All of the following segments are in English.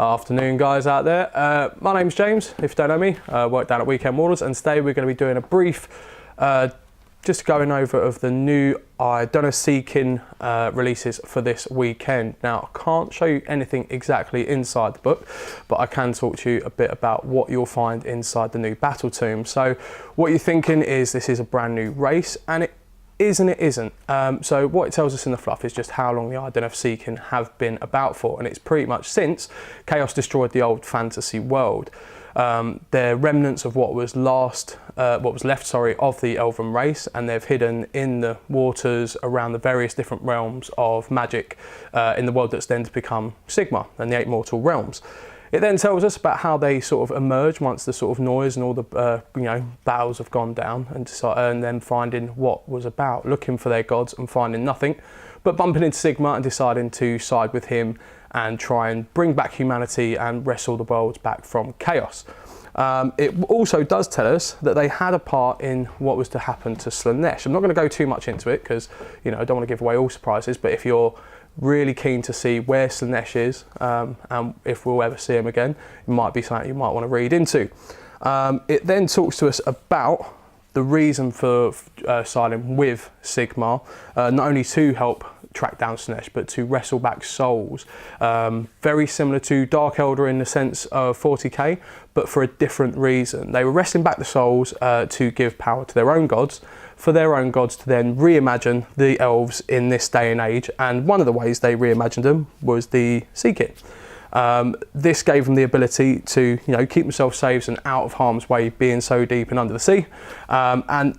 Afternoon guys out there. My name's James, if you don't know me. I work down at Weekend Warlords, and today we're going to be doing a brief just going over of the new Idoneth releases for this weekend. Now I can't show you anything exactly inside the book, but I can talk to you a bit about what you'll find inside the new battle tomb. So what you're thinking is this is a brand new race, and it is and it isn't. So what it tells us in the fluff is just how long the Idoneth have been about for, and it's pretty much since Chaos destroyed the old fantasy world. They're remnants of what was left of the Elven race, and they've hidden in the waters around the various different realms of magic in the world that's then to become Sigmar and the 8 mortal realms. It then tells us about how they sort of emerge once the sort of noise and all the battles have gone down, and then finding what was about, looking for their gods and finding nothing, but bumping into Sigmar and deciding to side with him and try and bring back humanity and wrestle the worlds back from chaos. It also does tell us that they had a part in what was to happen to Slaanesh. I'm not going to go too much into it because I don't want to give away all surprises, but if you're really keen to see where Slaanesh is and if we'll ever see him again, it might be something you might want to read into. It then talks to us about the reason for siding with Sigmar, not only to help track down Slaanesh, but to wrestle back souls. Very similar to Dark Elder in the sense of 40k, but for a different reason. They were wrestling back the souls to give power to their own gods, for their own gods to then reimagine the elves in this day and age, and one of the ways they reimagined them was the Seeking. This gave them the ability to keep themselves safe and out of harm's way, being so deep and under the sea, and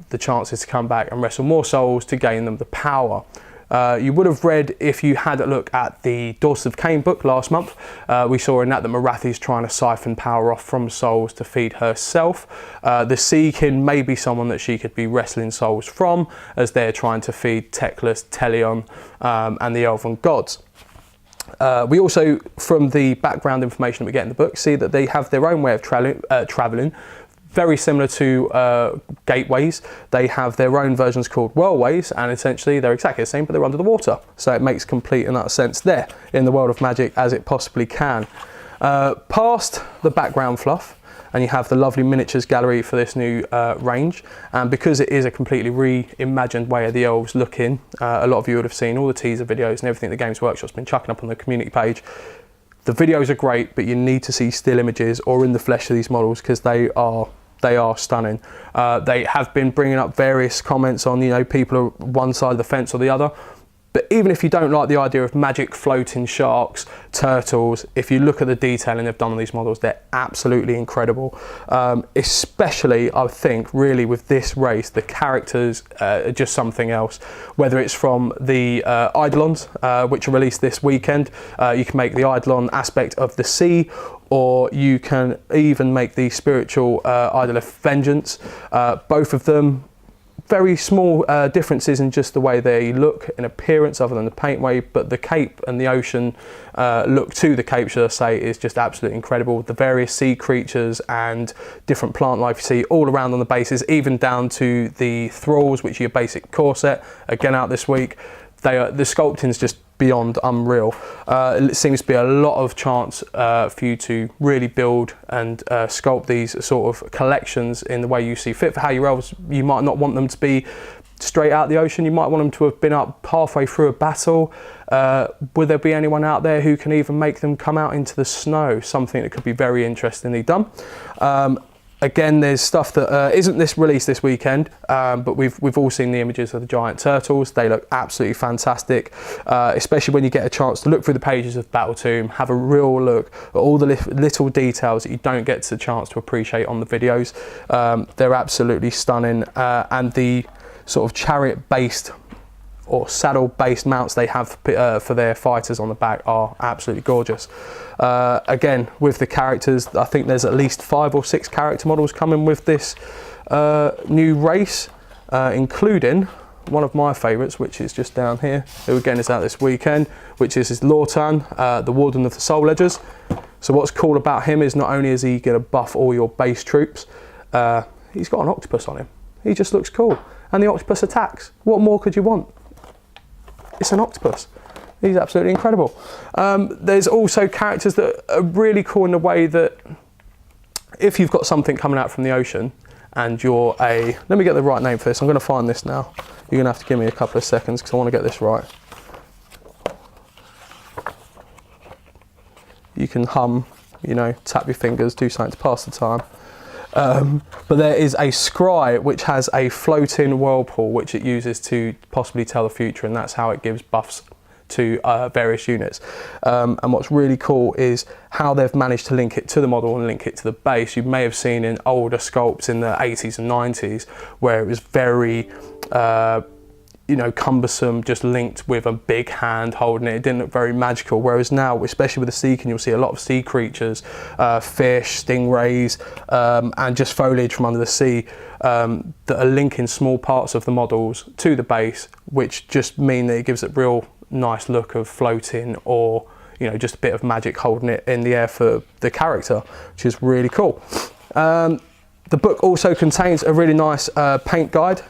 the chances to come back and wrestle more souls to gain them the power. You would have read, if you had a look at the Daughters of Cain book last month, we saw in that Morathi's trying to siphon power off from souls to feed herself. The Seeking may be someone that she could be wrestling souls from, as they're trying to feed Teclis, Telion, and the Elven gods. We also, from the background information that we get in the book, see that they have their own way of travelling. Very similar to gateways. They have their own versions called whirlways, and essentially they're exactly the same, but they're under the water. So it makes complete and utter sense there in the world of magic as it possibly can. Past the background fluff, and you have the lovely miniatures gallery for this new range, and because it is a completely reimagined way of the elves looking, a lot of you would have seen all the teaser videos and everything the Games Workshop's been chucking up on the community page. The videos are great, but you need to see still images or in the flesh of these models, because they are stunning. They have been bringing up various comments on people are one side of the fence or the other. But even if you don't like the idea of magic floating sharks, turtles, if you look at the detailing they've done on these models, they're absolutely incredible. Especially, I think, really with this race, the characters are just something else. Whether it's from the Eidolons, which are released this weekend, you can make the Eidolon aspect of the sea, or you can even make the spiritual Idoneth Vengeance. Both of them, very small differences in just the way they look in appearance, other than the paint way, but the cape and the ocean look to the cape, should I say, is just absolutely incredible. The various sea creatures and different plant life you see all around on the bases, even down to the thralls, which are your basic core set, again out this week. The sculpting's just beyond unreal. It seems to be a lot of chance for you to really build and sculpt these sort of collections in the way you see fit for how your elves. You might not want them to be straight out the ocean, you might want them to have been up halfway through a battle. Would there be anyone out there who can even make them come out into the snow? Something that could be very interestingly done. Again, there's stuff that isn't released this weekend, but we've all seen the images of the giant turtles. They look absolutely fantastic, especially when you get a chance to look through the pages of Battle Tomb, have a real look at all the little details that you don't get the chance to appreciate on the videos. They're absolutely stunning, and the sort of chariot-based or saddle-based mounts they have for their fighters on the back are absolutely gorgeous. Again, with the characters, I think there's at least 5 or 6 character models coming with this new race, including one of my favourites, which is just down here, who again is out this weekend, which is Lortan, the Warden of the Soul Ledgers. So what's cool about him is not only is he going to buff all your base troops, he's got an octopus on him. He just looks cool, and the octopus attacks. What more could you want? It's an octopus. He's absolutely incredible. There's also characters that are really cool in the way that if you've got something coming out from the ocean and you're let me get the right name for this. I'm going to find this now. You're going to have to give me a couple of seconds because I want to get this right. You can hum, you know, tap your fingers, do something to pass the time. But there is a scry which has a floating whirlpool which it uses to possibly tell the future, and that's how it gives buffs to various units. And what's really cool is how they've managed to link it to the model and link it to the base. You may have seen in older sculpts in the 80s and 90s where it was very you know, cumbersome, just linked with a big hand holding it. It didn't look very magical. Whereas now, especially with the Seakin, you'll see a lot of sea creatures, fish, stingrays, and just foliage from under the sea that are linking small parts of the models to the base, which just mean that it gives it real nice look of floating, or you know, just a bit of magic holding it in the air for the character, which is really cool. The book also contains a really nice paint guide.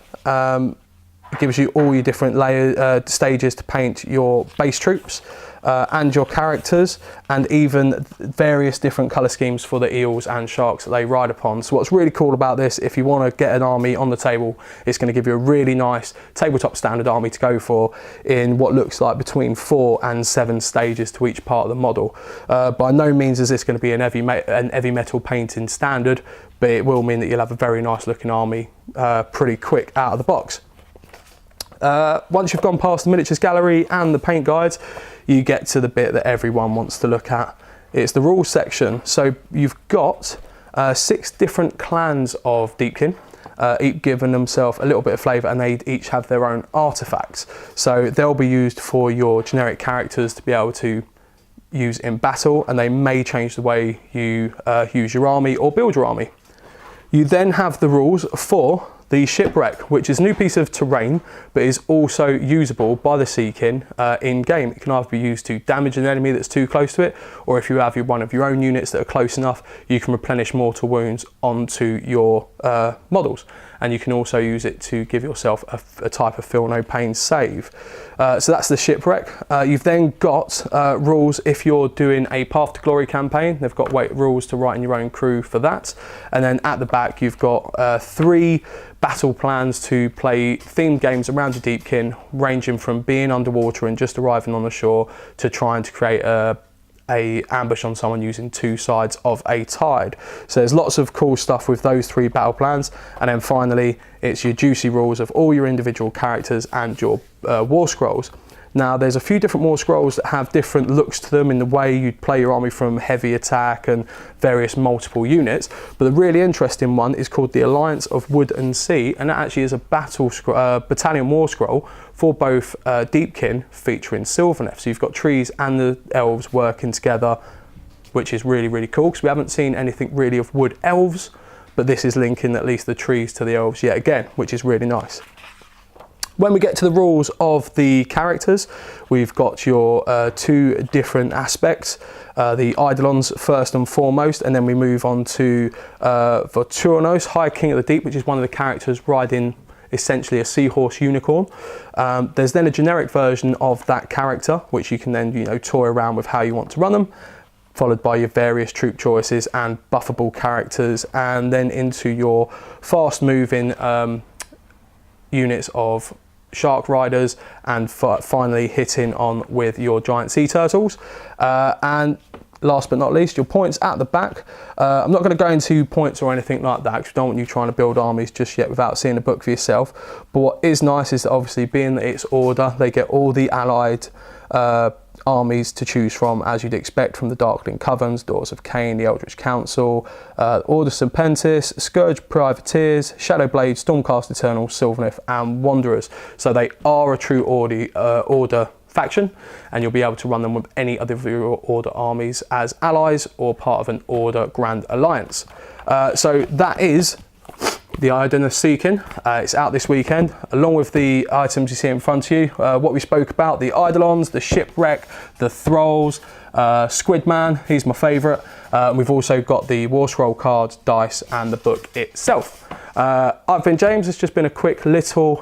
It gives you all your different stages to paint your base troops and your characters, and even various different colour schemes for the eels and sharks that they ride upon. So what's really cool about this, if you want to get an army on the table, it's going to give you a really nice tabletop standard army to go for in what looks like between 4 and 7 stages to each part of the model. By no means is this going to be an heavy metal painting standard, but it will mean that you'll have a very nice looking army pretty quick out of the box. Once you've gone past the miniatures gallery and the paint guides, you get to the bit that everyone wants to look at. It's the rules section. So you've got 6 different clans of Deepkin, each giving themselves a little bit of flavour, and they each have their own artefacts. So they'll be used for your generic characters to be able to use in battle, and they may change the way you use your army or build your army. You then have the rules for the Shipwreck, which is a new piece of terrain, but is also usable by the Seakin in game. It can either be used to damage an enemy that's too close to it, or if you have one of your own units that are close enough, you can replenish mortal wounds onto your models. And you can also use it to give yourself a type of feel no pain save. So that's the Shipwreck. You've then got rules if you're doing a Path to Glory campaign. They've got rules to write in your own crew for that. And then at the back, you've got 3 battle plans to play themed games around your Deepkin, ranging from being underwater and just arriving on the shore to trying to create a ambush on someone using 2 sides of a tide. So there's lots of cool stuff with those 3 battle plans. And then finally, it's your juicy rules of all your individual characters and your war scrolls. Now there's a few different war scrolls that have different looks to them in the way you'd play your army from heavy attack and various multiple units, but the really interesting one is called the Alliance of Wood and Sea, and that actually is a battalion war scroll for both Deepkin, featuring Sylvaneth. So you've got trees and the elves working together, which is really, really cool, because we haven't seen anything really of wood elves, but this is linking at least the trees to the elves yet again, which is really nice. When we get to the rules of the characters, we've got your 2 different aspects. The Eidolons first and foremost, and then we move on to Vorturnos, High King of the Deep, which is one of the characters riding essentially a seahorse unicorn. There's then a generic version of that character, which you can then toy around with how you want to run them, followed by your various troop choices and buffable characters, and then into your fast moving units of shark riders, and finally hitting on with your giant sea turtles. And last but not least, your points at the back. I'm not going to go into points or anything like that, because I don't want you trying to build armies just yet without seeing the book for yourself. But what is nice is that obviously, being that it's order, they get all the allied armies to choose from, as you'd expect from the Darkling Covens, Daughters of Cain, the Eldritch Council, Order Serpentis, Scourge Privateers, Shadowblade, Stormcast Eternal, Sylvaneth and Wanderers. So they are a true order faction, and you'll be able to run them with any other of your order armies as allies or part of an order grand alliance. So that is the Idoneth Seakin. It's out this weekend, along with the items you see in front of you. What we spoke about, the Eidolons, the Shipwreck, the Thralls, Squidman, he's my favourite. We've also got the War Scroll cards, dice and the book itself. I've been James. It's just been a quick little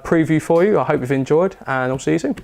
preview for you. I hope you've enjoyed, and I'll see you soon.